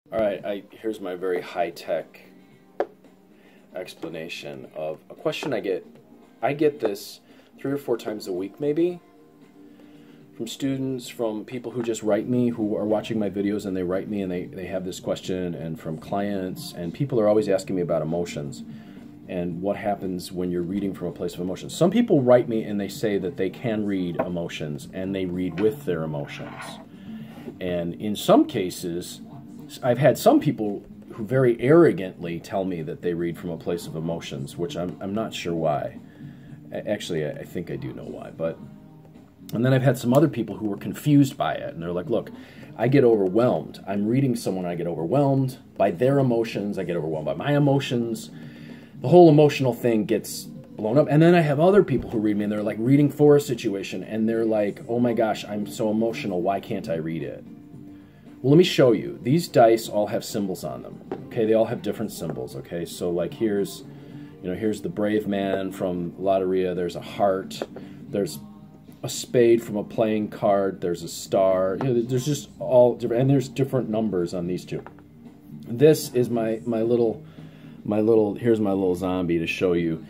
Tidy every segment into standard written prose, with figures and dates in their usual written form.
All right, here's my very high-tech explanation of a question I get. I get this 3 or 4 times a week, maybe, from students, from people who just write me, who are watching my videos and they write me and they have this question, and from clients, and people are always asking me about emotions and what happens when you're reading from a place of emotions. Some people write me and they say that they can read emotions and they read with their emotions. And in some cases, I've had some people who very arrogantly tell me that they read from a place of emotions, which I'm not sure why. Actually, I think I do know why. And then I've had some other people who were confused by it, and they're like, look, I get overwhelmed. I'm reading someone, I get overwhelmed by their emotions, I get overwhelmed by my emotions. The whole emotional thing gets blown up. And then I have other people who read me, and they're like reading for a situation, and they're like, oh my gosh, I'm so emotional, why can't I read it? Well, let me show you. These dice all have symbols on them. Okay, they all have different symbols. Okay, so like here's the brave man from Lotteria. There's a heart. There's a spade from a playing card. There's a star. There's just all different, and there's different numbers on these two. This is my little here's my little zombie to show you.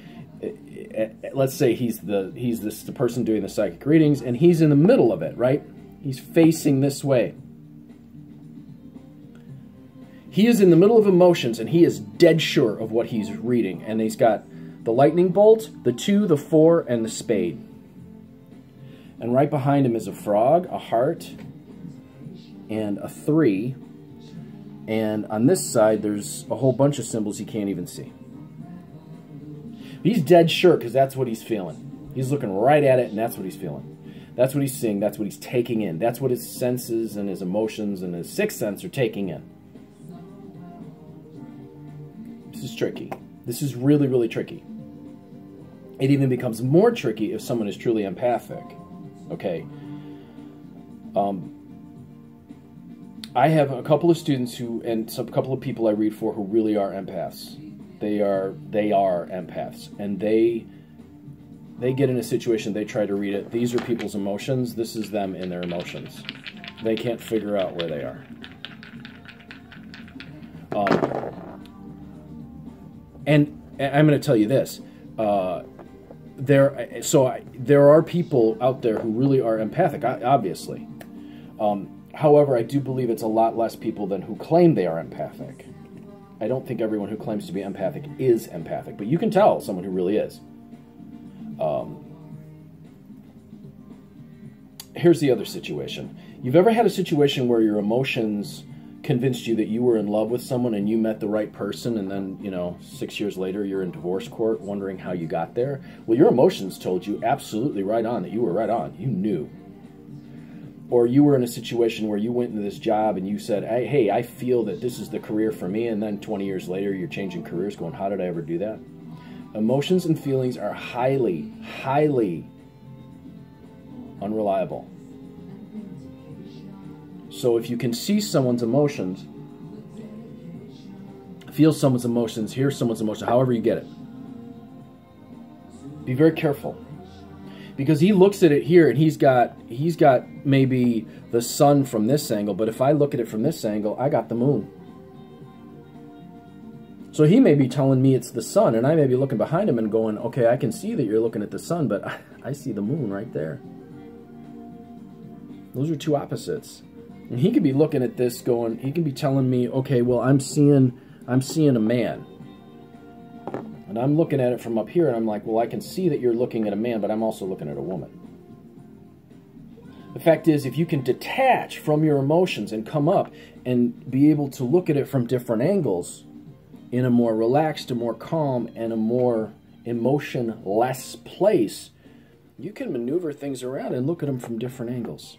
Let's say he's the person doing the psychic readings, and he's in the middle of it, right? He's facing this way. He is in the middle of emotions, and he is dead sure of what he's reading. And he's got the lightning bolt, the 2, the 4, and the spade. And right behind him is a frog, a heart, and a 3. And on this side, there's a whole bunch of symbols he can't even see. He's dead sure because that's what he's feeling. He's looking right at it, and that's what he's feeling. That's what he's seeing. That's what he's taking in. That's what his senses and his emotions and his sixth sense are taking in. This is tricky. This is really, really tricky. It even becomes more tricky if someone is truly empathic. Okay. I have a couple of students and a couple of people I read for who really are empaths. They are empaths, and they get in a situation, they try to read it. These are people's emotions. This is them in their emotions. They can't figure out where they are. And I'm going to tell you this. There are people out there who really are empathic, obviously. However, I do believe it's a lot less people than who claim they are empathic. I don't think everyone who claims to be empathic is empathic, but you can tell someone who really is. Here's the other situation. You've ever had a situation where your emotions convinced you that you were in love with someone and you met the right person, and then, 6 years later you're in divorce court wondering how you got there? Well, your emotions told you absolutely right on that you were right on. You knew. Or you were in a situation where you went into this job and you said, hey, I feel that this is the career for me, and then 20 years later you're changing careers going, how did I ever do that? Emotions and feelings are highly, highly unreliable. So if you can see someone's emotions, feel someone's emotions, hear someone's emotions, however you get it, be very careful. Because he looks at it here and he's got maybe the sun from this angle, but if I look at it from this angle, I got the moon. So he may be telling me it's the sun, and I may be looking behind him and going, okay, I can see that you're looking at the sun, but I see the moon right there. Those are two opposites. And he could be looking at this going, he could be telling me, okay, well, I'm seeing a man. And I'm looking at it from up here, and I'm like, well, I can see that you're looking at a man, but I'm also looking at a woman. The fact is, if you can detach from your emotions and come up and be able to look at it from different angles in a more relaxed, a more calm, and a more emotion-less place, you can maneuver things around and look at them from different angles.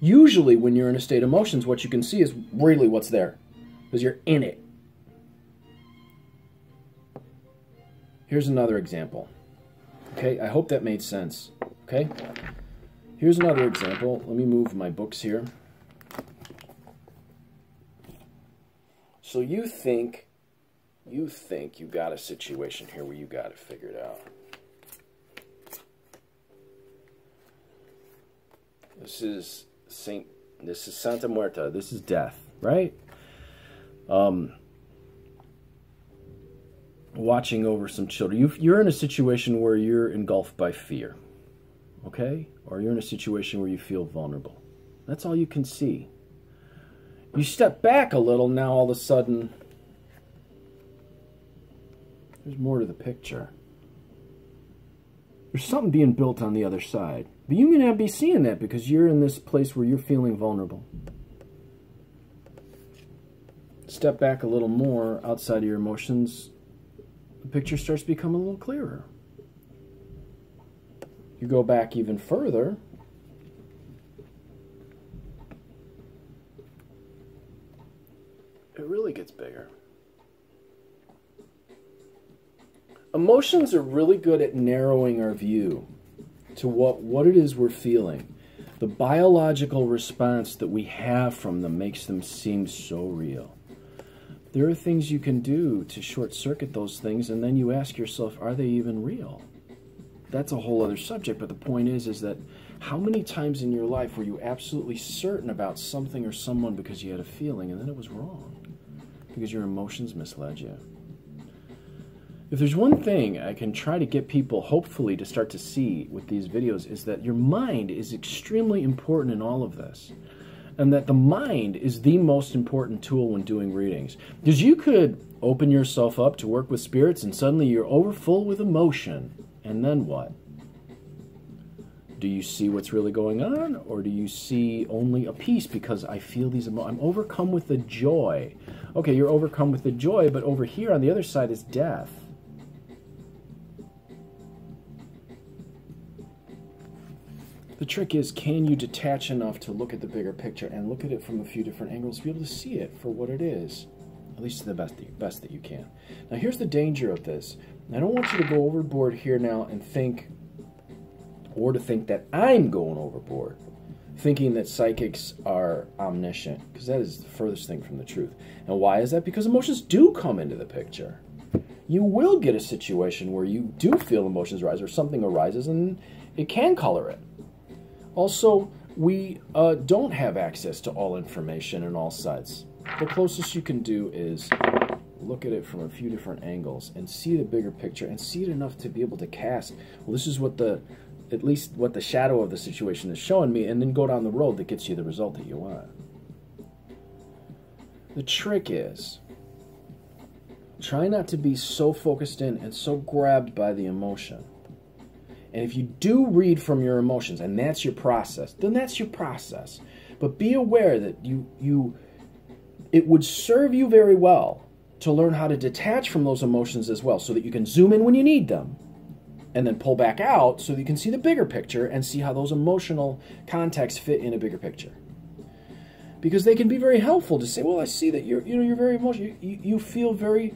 Usually, when you're in a state of emotions, what you can see is really what's there, because you're in it. Here's another example. Okay, I hope that made sense. Okay, here's another example. Let me move my books here. So you think you got a situation here where you got it figured out. This is Santa Muerta. This is death, right? watching over some children. You're in a situation where you're engulfed by fear, okay? Or you're in a situation where you feel vulnerable. That's all you can see. You step back a little, now all of a sudden, there's more to the picture. There's something being built on the other side. But you may not be seeing that because you're in this place where you're feeling vulnerable. Step back a little more outside of your emotions, the picture starts to become a little clearer. You go back even further, it really gets bigger. Emotions are really good at narrowing our view to what it is we're feeling. The biological response that we have from them makes them seem so real. There are things you can do to short-circuit those things, and then you ask yourself, are they even real? That's a whole other subject, but the point is that how many times in your life were you absolutely certain about something or someone because you had a feeling, and then it was wrong? Because your emotions misled you. If there's one thing I can try to get people, hopefully, to start to see with these videos, is that your mind is extremely important in all of this. And that the mind is the most important tool when doing readings. Because you could open yourself up to work with spirits and suddenly you're overfull with emotion. And then what? Do you see what's really going on? Or do you see only a piece because I feel these emotions? I'm overcome with the joy. Okay, you're overcome with the joy, but over here on the other side is death. The trick is, can you detach enough to look at the bigger picture and look at it from a few different angles to be able to see it for what it is, at least to the best that you can. Now here's the danger of this. I don't want you to go overboard here now and think, or to think that I'm going overboard, thinking that psychics are omniscient, because that is the furthest thing from the truth. And why is that? Because emotions do come into the picture. You will get a situation where you do feel emotions rise or something arises and it can color it. Also, we don't have access to all information and all sides. The closest you can do is look at it from a few different angles and see the bigger picture and see it enough to be able to cast, well, this is what at least what the shadow of the situation is showing me, and then go down the road that gets you the result that you want. The trick is, try not to be so focused in and so grabbed by the emotion. And if you do read from your emotions, and that's your process, then that's your process. But be aware that it would serve you very well to learn how to detach from those emotions as well, so that you can zoom in when you need them, and then pull back out so that you can see the bigger picture and see how those emotional contexts fit in a bigger picture. Because they can be very helpful to say, well, I see that you're very emotional. You feel very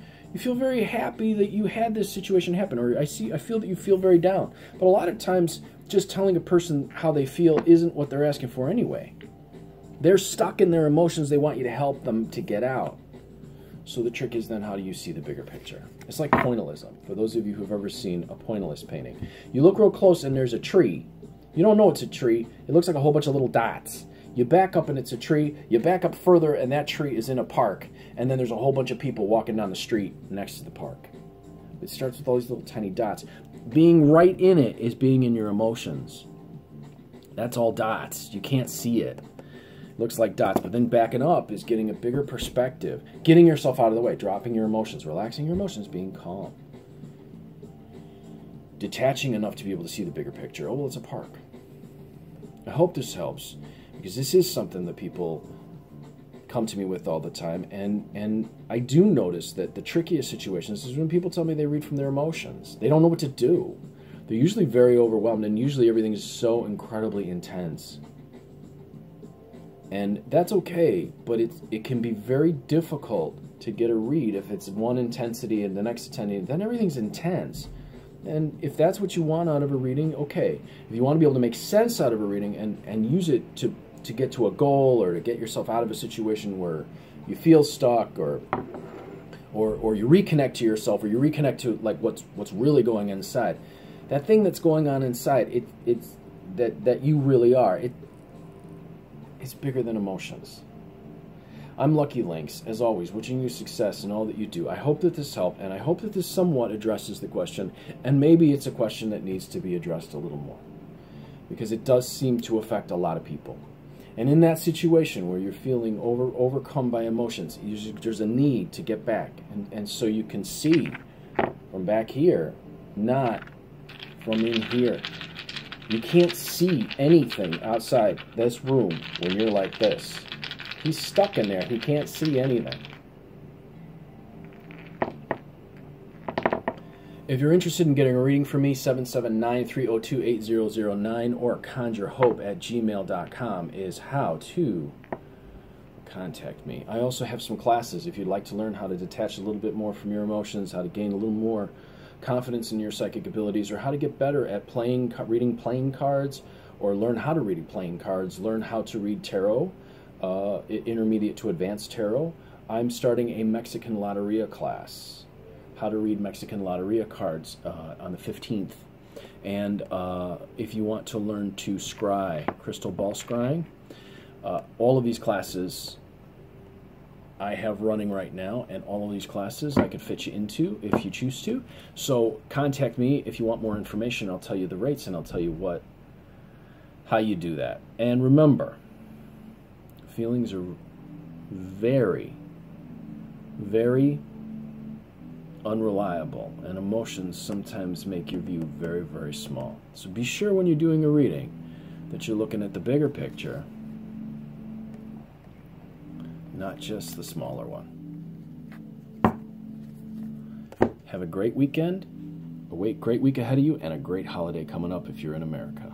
happy that you had this situation happen, or I feel that you feel very down. But a lot of times, just telling a person how they feel isn't what they're asking for anyway. They're stuck in their emotions. They want you to help them to get out. So the trick is then, how do you see the bigger picture? It's like pointillism. For those of you who've ever seen a pointillist painting, you look real close and there's a tree. You don't know it's a tree. It looks like a whole bunch of little dots. You back up and it's a tree. You back up further and that tree is in a park. And then there's a whole bunch of people walking down the street next to the park. It starts with all these little tiny dots. Being right in it is being in your emotions. That's all dots. You can't see it. It looks like dots. But then backing up is getting a bigger perspective. Getting yourself out of the way. Dropping your emotions. Relaxing your emotions. Being calm. Detaching enough to be able to see the bigger picture. Oh, well, it's a park. I hope this helps, because this is something that people come to me with all the time, and I do notice that the trickiest situations is when people tell me they read from their emotions. They don't know what to do. They're usually very overwhelmed, and usually everything is so incredibly intense. And that's okay, but it can be very difficult to get a read if it's one intensity and the next intensity, then everything's intense. And if that's what you want out of a reading, okay. If you want to be able to make sense out of a reading and use it to get to a goal, or to get yourself out of a situation where you feel stuck, or you reconnect to yourself, or you reconnect to like what's really going inside, that thing that's going on inside, it's that you really are, it's bigger than emotions. I'm Lucky Links, as always, wishing you success in all that you do. I hope that this helped, and I hope that this somewhat addresses the question, and maybe it's a question that needs to be addressed a little more, because it does seem to affect a lot of people. And in that situation where you're feeling overcome by emotions, there's a need to get back, and so you can see from back here, not from in here. You can't see anything outside this room when you're like this. He's stuck in there. He can't see anything. If you're interested in getting a reading from me, 779-302-8009 or conjurehope@gmail.com is how to contact me. I also have some classes if you'd like to learn how to detach a little bit more from your emotions, how to gain a little more confidence in your psychic abilities, or how to get better at reading playing cards, or learn how to read playing cards, learn how to read tarot, intermediate to advanced tarot. I'm starting a Mexican Loteria class, how to read Mexican Loteria cards, on the 15th. And if you want to learn to scry, crystal ball scrying, all of these classes I have running right now, and all of these classes I could fit you into if you choose to. So contact me if you want more information. I'll tell you the rates, and I'll tell you how you do that. And remember, feelings are very, very unreliable, and emotions sometimes make your view very, very small. So be sure when you're doing a reading that you're looking at the bigger picture, not just the smaller one. Have a great weekend, a great week ahead of you, and a great holiday coming up if you're in America.